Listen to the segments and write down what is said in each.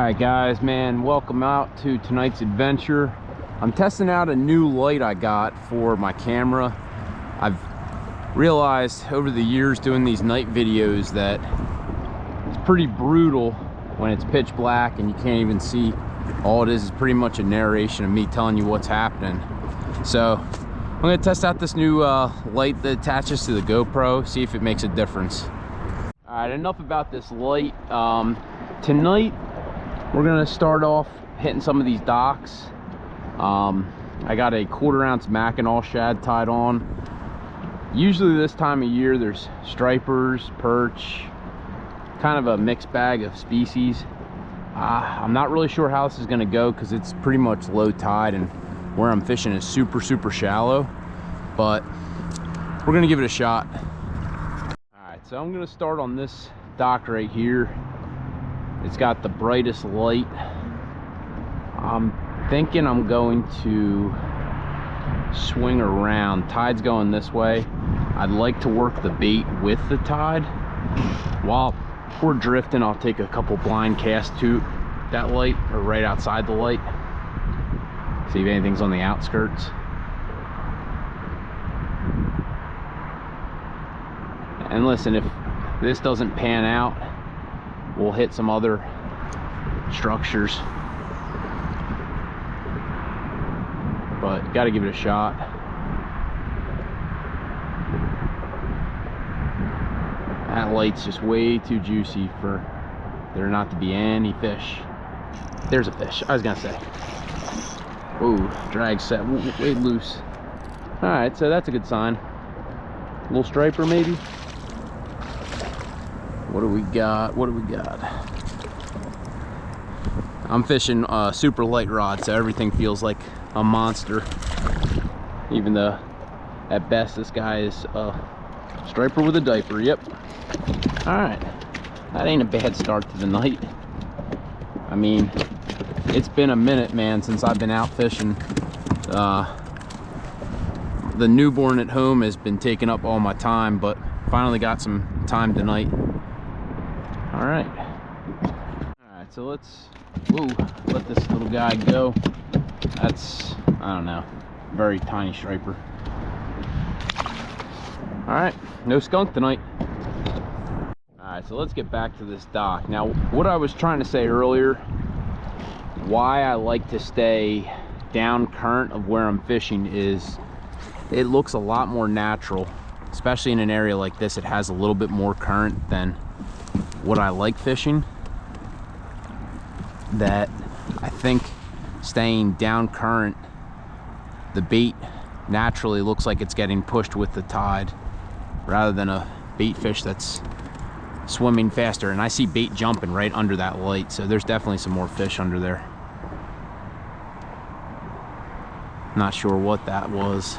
Alright guys, man, welcome out to tonight's adventure. I'm testing out a new light I got for my camera. I've realized over the years doing these night videos that it's pretty brutal when it's pitch black and you can't even see. All it is pretty much a narration of me telling you what's happening. So I'm going to test out this new light that attaches to the GoPro, see if it makes a difference. Alright, enough about this light. Tonight we're gonna start off hitting some of these docks. I got a 1/4 ounce Mackinaw shad tied on. Usually this time of year there's stripers, perch, kind of a mixed bag of species. I'm not really sure how this is gonna go because it's pretty much low tide and where I'm fishing is super shallow, but we're gonna give it a shot. All right, so I'm gonna start on this dock right here. It's got the brightest light. I'm thinking I'm going to swing around. Tide's going this way. I'd like to work the bait with the tide. While we're drifting, I'll take a couple blind casts to that light or right outside the light. See if anything's on the outskirts. And listen, if this doesn't pan out, we'll hit some other structures, but gotta give it a shot. That light's just way too juicy for there not to be any fish. There's a fish, I was gonna say. Ooh, drag set way loose. All right, so that's a good sign. A little striper maybe. What do we got? What do we got? I'm fishing a super light rod, so everything feels like a monster. Even though at best this guy is a striper with a diaper. Yep. All right, that ain't a bad start to the night. I mean, it's been a minute, man, since I've been out fishing. The newborn at home has been taking up all my time, but finally got some time tonight. All right, so let's let this little guy go. That's, I don't know, very tiny striper. All right, no skunk tonight. All right, so let's get back to this dock. Now, what I was trying to say earlier, why I like to stay down current of where I'm fishing is it looks a lot more natural, especially in an area like this. It has a little bit more current than what I like fishing. That I think staying down current, the bait naturally looks like it's getting pushed with the tide rather than a bait fish that's swimming faster. And I see bait jumping right under that light, so there's definitely some more fish under there. Not sure what that was.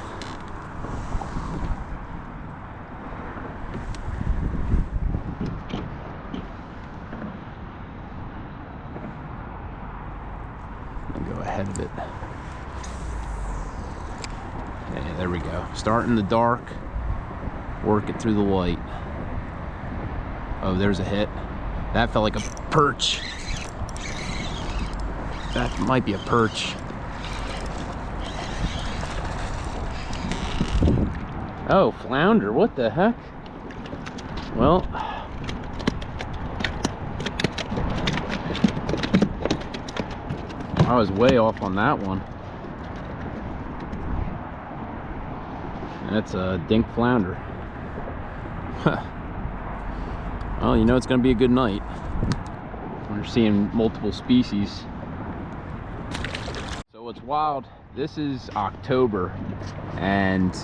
Ahead of it. Yeah, there we go. Start in the dark, work it through the light. Oh, there's a hit. That felt like a perch. That might be a perch. Oh, flounder. What the heck? Well, I was way off on that one. That's a dink flounder. Well, you know it's gonna be a good night. We're seeing multiple species. So what's wild, this is October and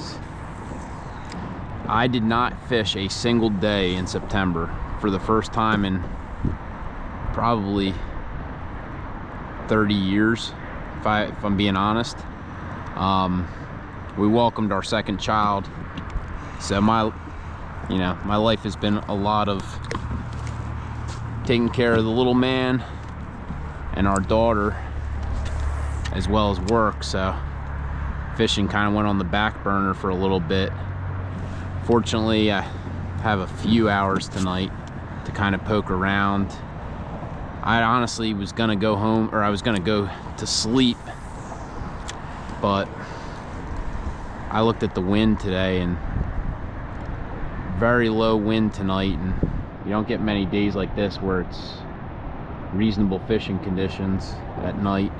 I did not fish a single day in September for the first time in probably 30 years, if I'm being honest. We welcomed our second child, so my life has been a lot of taking care of the little man and our daughter as well as work, so fishing kind of went on the back burner for a little bit. Fortunately, I have a few hours tonight to kind of poke around I honestly was gonna go home, or I was gonna go to sleep, but I looked at the wind today, and very low wind tonight, and you don't get many days like this where it's reasonable fishing conditions at night.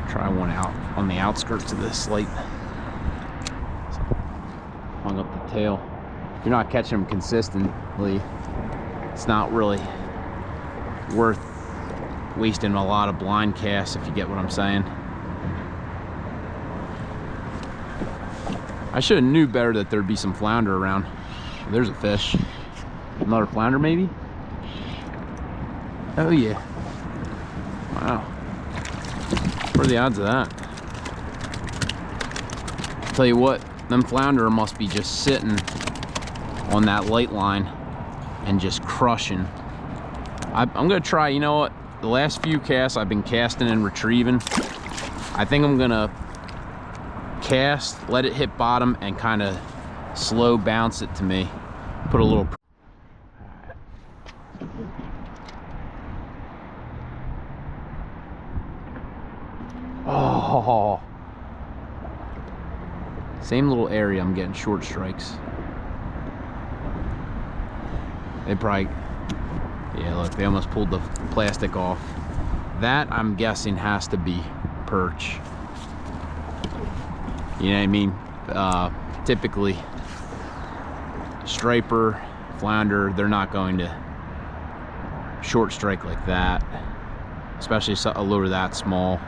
Try one out on the outskirts of this light. So, hung up the tail. If you're not catching them consistently, it's not really worth wasting a lot of blind casts, if you get what I'm saying. I should have knew better that there'd be some flounder around. There's a fish. Another flounder maybe? Oh yeah. Wow. What are the odds of that? Tell you what, them flounder must be just sitting on that light line and just crushing. I'm gonna try, you know what? The last few casts I've been casting and retrieving. I think I'm gonna cast, let it hit bottom, and kind of slow bounce it to me. Put a little. Oh, same little area. I'm getting short strikes. They probably, yeah, look, they almost pulled the plastic off. That, I'm guessing, has to be perch. You know what I mean? Typically, striper, flounder, they're not going to short strike like that, especially a lure that small.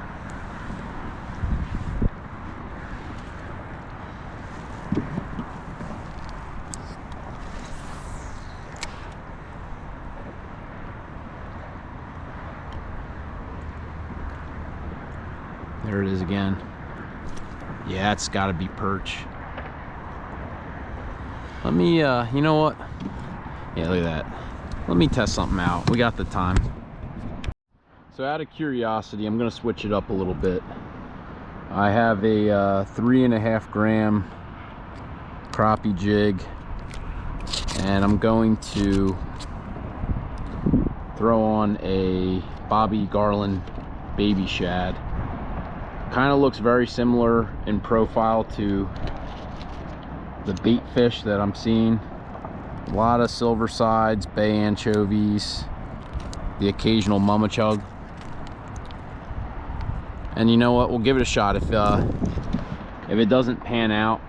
There it is again. Yeah, it's got to be perch. Let me, you know what? Yeah, look at that. Let me test something out. We got the time. So out of curiosity, I'm gonna switch it up a little bit. I have a 3.5 gram crappie jig, and I'm going to throw on a Bobby Garland baby shad. Kind of looks very similar in profile to the bait fish that I'm seeing. A lot of silver sides, bay anchovies, the occasional mama chug. And you know what? We'll give it a shot. If it doesn't pan out,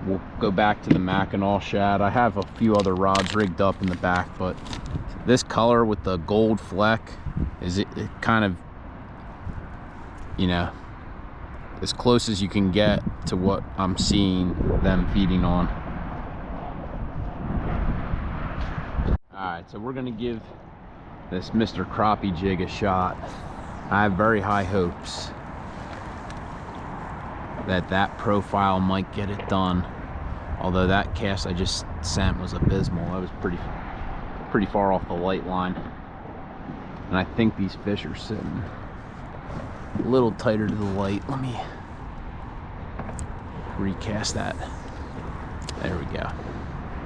we'll go back to the Mackinaw shad. I have a few other rods rigged up in the back, but this color with the gold fleck is it kind of, you know, as close as you can get to what I'm seeing them feeding on. Alright, so we're gonna give this Mr. Crappie jig a shot. I have very high hopes that that profile might get it done. Although that cast I just sent was abysmal. I was pretty far off the light line. And I think these fish are sitting a little tighter to the light. Let me recast that. There we go.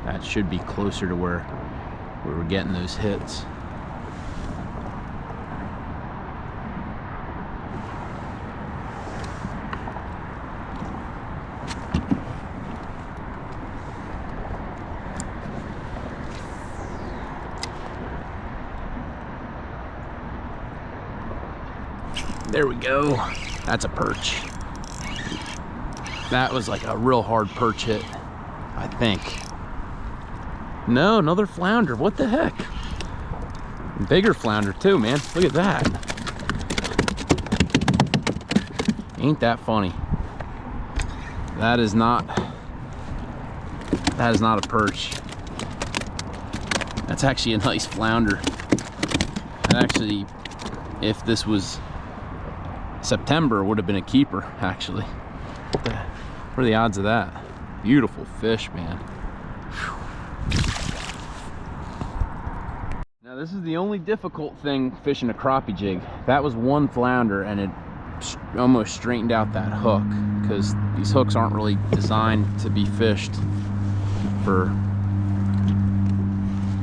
That should be closer to where we're getting those hits. There we go. That's a perch. That was like a real hard perch hit, I think. No, another flounder. What the heck? Bigger flounder too, man. Look at that. Ain't that funny? That is not a perch. That's actually a nice flounder. And actually, if this was September, would have been a keeper, actually. What are the odds of that? Beautiful fish, man. Whew. Now this is the only difficult thing fishing a crappie jig. That was one flounder, and almost straightened out that hook, because these hooks aren't really designed to be fished for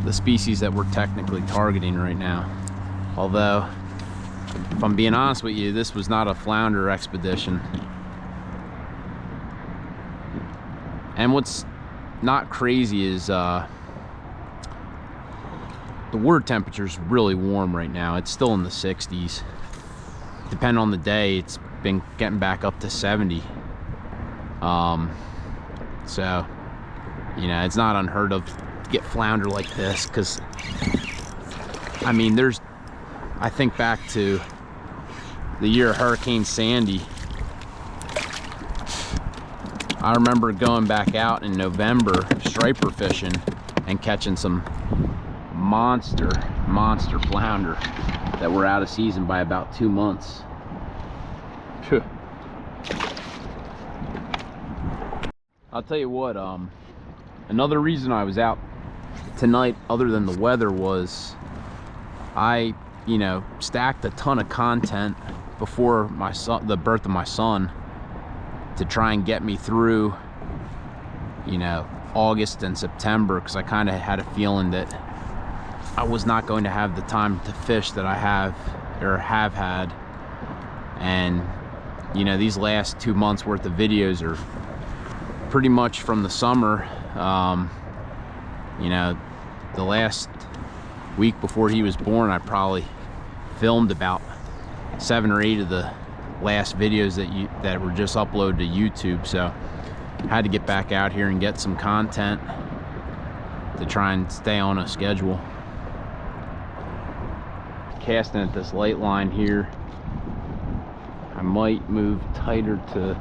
the species that we're technically targeting right now. Although, if I'm being honest with you, this was not a flounder expedition. And what's not crazy is the water temperature is really warm right now. It's still in the 60s. Depending on the day, it's been getting back up to 70. So, you know, it's not unheard of to get flounder like this, because I mean, I think back to the year of Hurricane Sandy. I remember going back out in November striper fishing and catching some monster flounder that were out of season by about 2 months. Phew. I'll tell you what, another reason I was out tonight other than the weather was I, you know, stacked a ton of content before the birth of my son to try and get me through, you know, August and September, because I kind of had a feeling that I was not going to have the time to fish that I have had. And, you know, these last 2 months worth of videos are pretty much from the summer. You know, the last week before he was born, I probably filmed about 7 or 8 of the last videos that were just uploaded to YouTube. So I had to get back out here and get some content to try and stay on a schedule. Casting at this light line here, I might move tighter to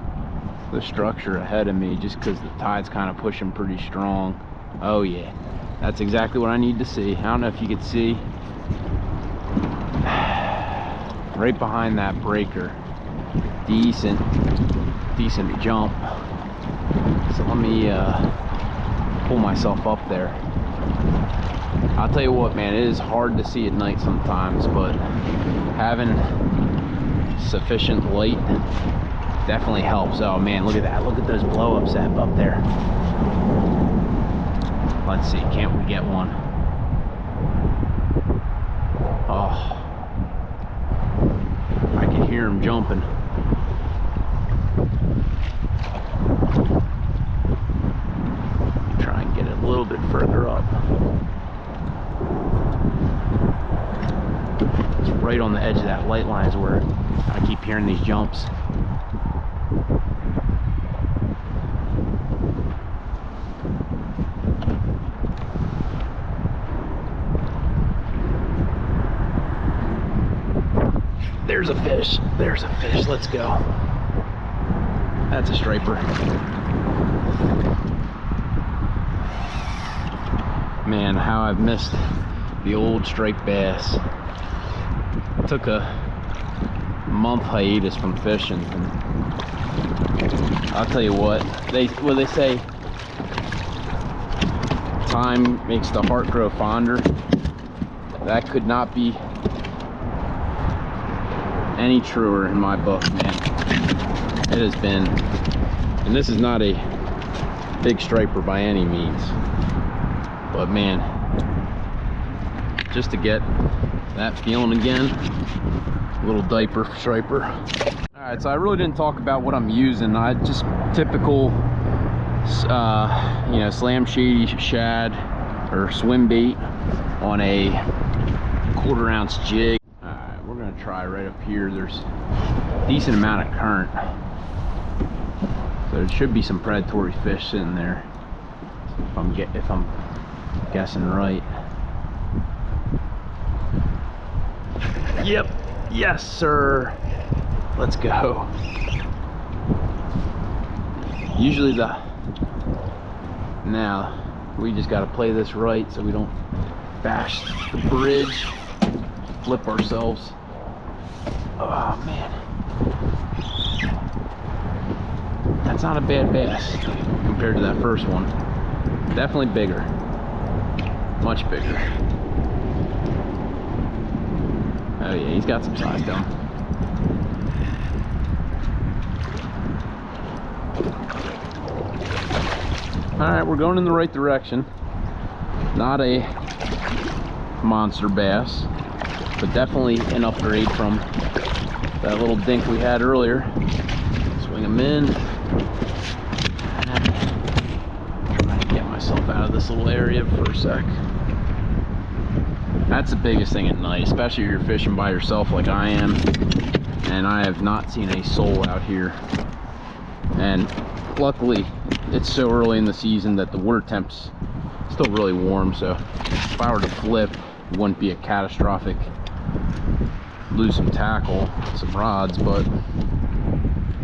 the structure ahead of me just because the tide's kind of pushing pretty strong. Oh yeah, that's exactly what I need to see. I don't know if you could see right behind that breaker. Decent jump. So let me pull myself up there. I'll tell you what, man, it is hard to see at night sometimes, but having sufficient light definitely helps. Oh man, look at that. Look at those blow-ups up there. Let's see, can't we get one? Oh, I can hear him jumping. Try and get it a little bit further up. It's right on the edge of that light line is where I keep hearing these jumps. There's a fish. There's a fish. Let's go. That's a striper. Man, how I've missed the old striped bass. Took a month hiatus from fishing, and I'll tell you what, they say time makes the heart grow fonder. That could not be any truer in my book, man. It has been, and this is not a big striper by any means, but man, just to get that feeling again, little diaper striper. All right, so I really didn't talk about what I'm using. I just typical you know, slam shady shad or swim bait on a 1/4 ounce jig. All right, we're gonna try right up here. There's a decent amount of current, so there should be some predatory fish sitting there if I'm guessing right. Yep, yes sir, let's go. Usually now we just got to play this right so we don't bash the bridge, flip ourselves. Oh man, that's not a bad bass compared to that first one. Definitely bigger, much bigger. Oh yeah, he's got some size to him. right, we're going in the right direction. Not a monster bass, but definitely an upgrade from that little dink we had earlier. Swing them in. Trying to get myself out of this little area for a sec. That's the biggest thing at night, especially if you're fishing by yourself like I am. And I have not seen a soul out here. And luckily, it's so early in the season that the water temp's still really warm, so if I were to flip, it wouldn't be a catastrophic lose some tackle, some rods, but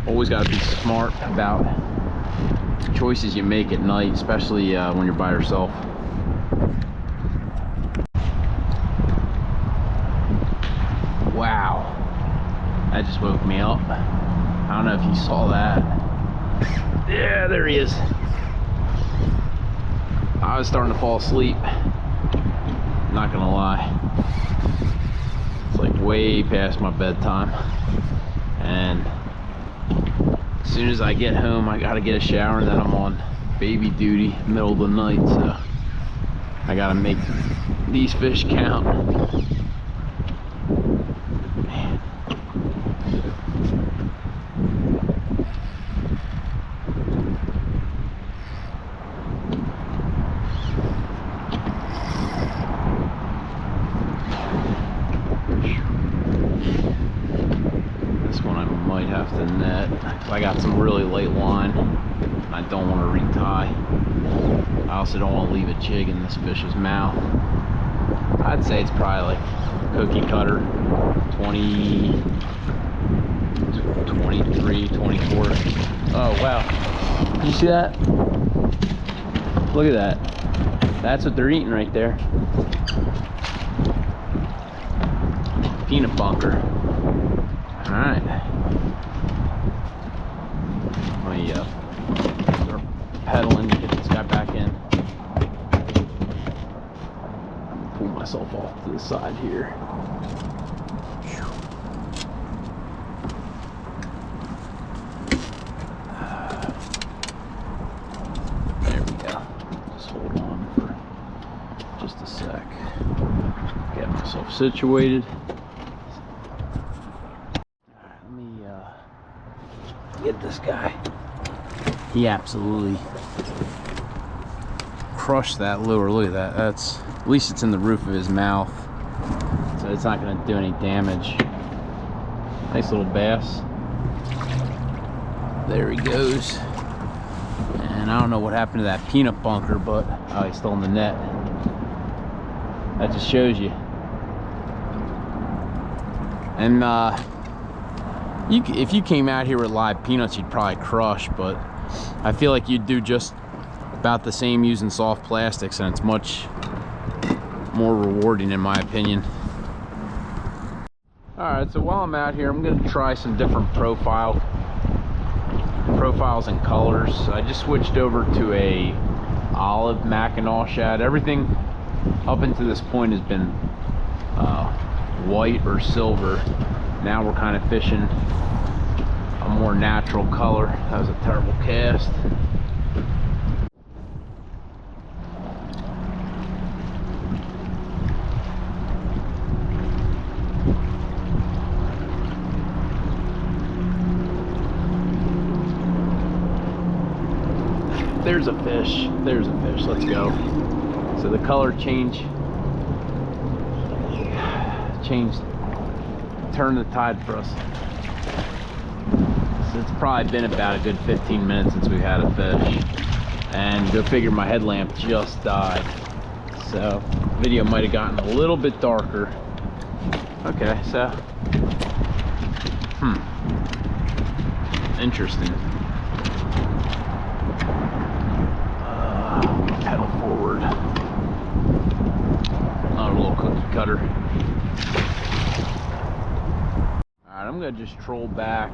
always got to be smart about choices you make at night, especially when you're by yourself. Wow, that just woke me up. I don't know if you saw that. Yeah, there he is. I was starting to fall asleep, not gonna lie. It's like way past my bedtime, and as soon as I get home I gotta get a shower, and then I'm on baby duty middle of the night, so I gotta make these fish count. Man. This one I might have to net. I got some really light line. I don't want to retie. I also don't want to leave a jig in this fish's mouth. I'd say it's probably like cookie cutter 20, 23, 24. Oh wow, did you see that? Look at that. That's what they're eating right there. Peanut bunker. All right. Let me start pedaling to get this guy back in. Pull myself off to the side here. There we go. Just hold on for just a sec. Get myself situated. Get this guy. He absolutely crushed that lure. Look at that. That's, at least it's in the roof of his mouth, so it's not going to do any damage. Nice little bass. There he goes. And I don't know what happened to that peanut bunker, but oh, he's still in the net. That just shows you. And if you came out here with live peanuts, you'd probably crush, but I feel like you'd do just about the same using soft plastics, and it's much more rewarding in my opinion. Alright, so while I'm out here, I'm going to try some different profiles and colors. I just switched over to a olive Mackinaw shad. Everything up until this point has been white or silver. Now we're kind of fishing a more natural color. That was a terrible cast. There's a fish. There's a fish. Let's go. So the color changed. Turn the tide for us. So it's probably been about a good 15 minutes since we've had a fish, and go figure, my headlamp just died, so video might have gotten a little bit darker. Okay, so interesting. Pedal forward. Another little cookie cutter. I'm gonna just troll back.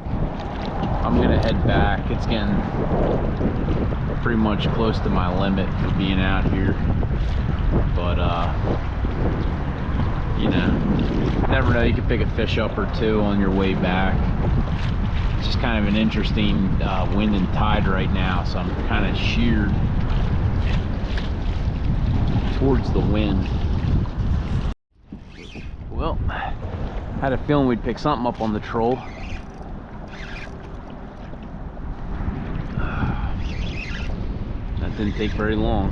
I'm gonna head back. It's getting pretty much close to my limit for being out here, but you know, never know, you could pick a fish up or two on your way back. It's just kind of an interesting wind and tide right now, so I'm kind of sheared towards the wind. Well, had a feeling we'd pick something up on the troll. That didn't take very long.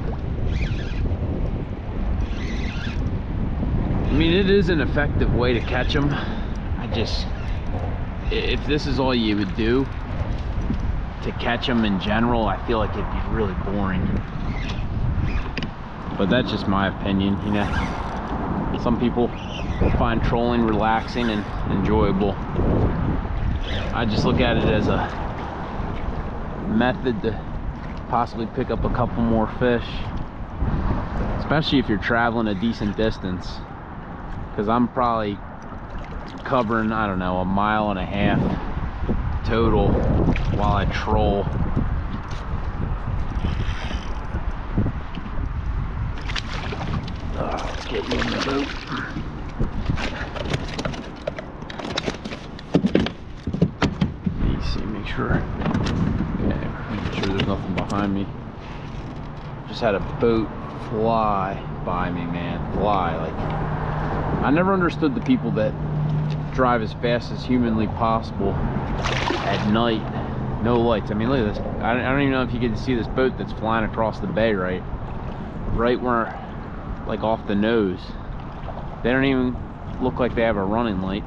I mean, it is an effective way to catch them. If this is all you would do to catch them in general, I feel like it'd be really boring. But that's just my opinion, you know. Some people find trolling relaxing and enjoyable. I just look at it as a method to possibly pick up a couple more fish, especially if you're traveling a decent distance, because I'm probably covering, I don't know, 1.5 miles total while I troll. Let's get you in the boat. Make sure, okay, make sure there's nothing behind me. Just had a boat fly by me, man, fly. Like, I never understood the people that drive as fast as humanly possible at night, no lights. I mean, look at this. I don't even know if you get to see this boat that's flying across the bay right where, like, off the nose. They don't even look like they have a running light.